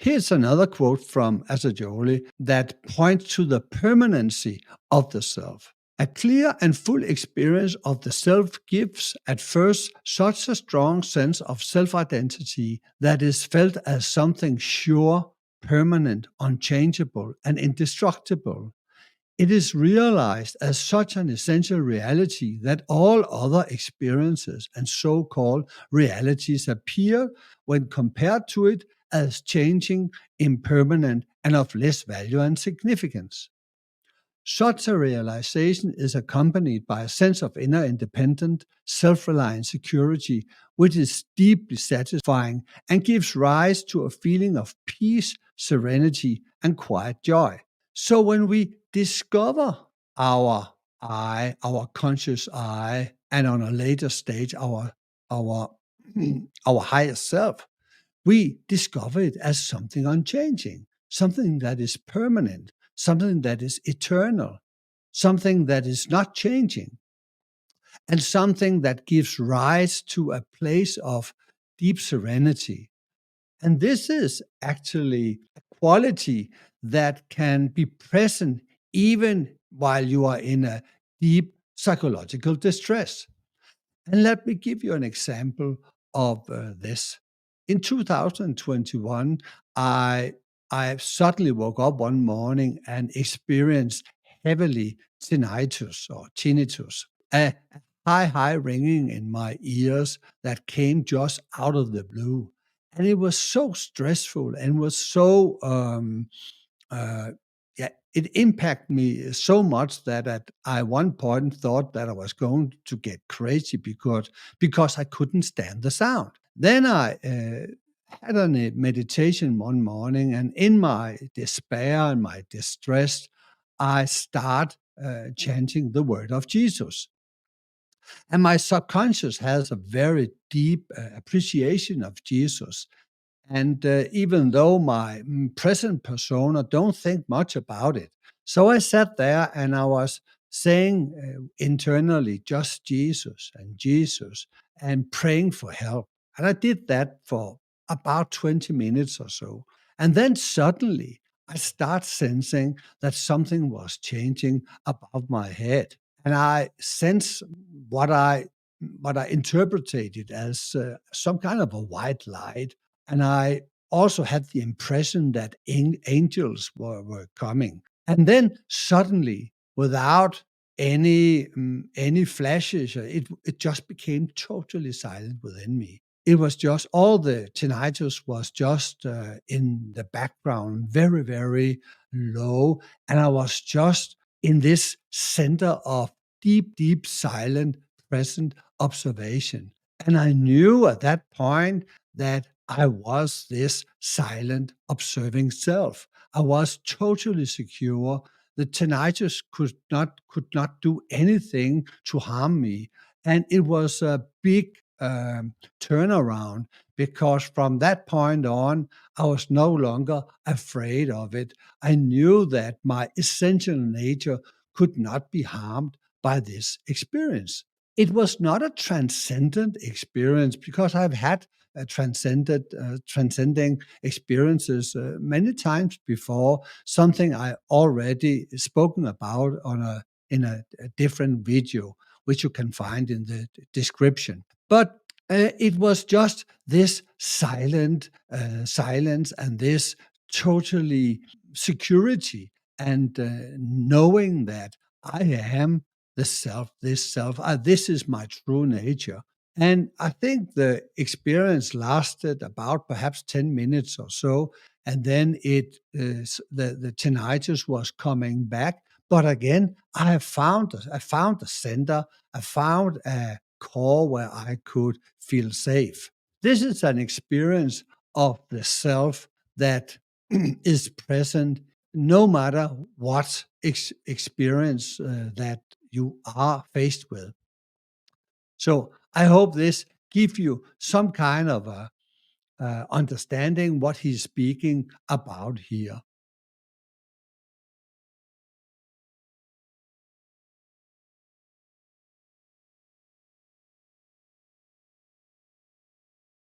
Here's another quote from Assagioli that points to the permanency of the self. A clear and full experience of the self gives at first such a strong sense of self-identity that is felt as something sure, permanent, unchangeable, and indestructible. It is realized as such an essential reality that all other experiences and so-called realities appear, when compared to it, as changing, impermanent, and of less value and significance. Such a realization is accompanied by a sense of inner independent, self-reliant security, which is deeply satisfying and gives rise to a feeling of peace, serenity, and quiet joy. So when we discover our I, our conscious I, and on a later stage, our, our higher self, we discover it as something unchanging, something that is permanent, something that is eternal, something that is not changing, and something that gives rise to a place of deep serenity. And this is actually a quality that can be present even while you are in a deep psychological distress. And let me give you an example of this. In 2021, I suddenly woke up one morning and experienced heavily tinnitus, a high ringing in my ears that came just out of the blue. And it was so stressful and was so uh, yeah, it impacted me so much that I one point thought that I was going to get crazy because I couldn't stand the sound. Then I had a meditation one morning, and in my despair and my distress, I start chanting the word of Jesus. And my subconscious has a very deep appreciation of Jesus. And even though my present persona don't think much about it. So I sat there and I was saying internally, just Jesus, and praying for help. And I did that for about 20 minutes or so. And then suddenly I start sensing that something was changing above my head. And I sense what I interpreted as some kind of a white light, and I also had the impression that angels were coming. And then suddenly, without any flashes, it just became totally silent within me. It was just all the tinnitus was just in the background, very, very low. And I was just in this center of deep, silent, present observation. And I knew at that point that I was this silent, observing self. I was totally secure. The tinnitus could not do anything to harm me. And it was a big turnaround, because from that point on, I was no longer afraid of it. I knew that my essential nature could not be harmed by this experience. It was not a transcendent experience, because I've had transcending experiences many times before, something I already spoken about in a different video, which you can find in the description. But it was just this silence and this totally security and knowing that I am the self, this is my true nature. And I think the experience lasted about perhaps 10 minutes or so. And then the tinnitus was coming back. But again, I found a center, I found a core where I could feel safe. This is an experience of the self that is present no matter what experience that you are faced with. So I hope this gives you some kind of a understanding what he's speaking about here.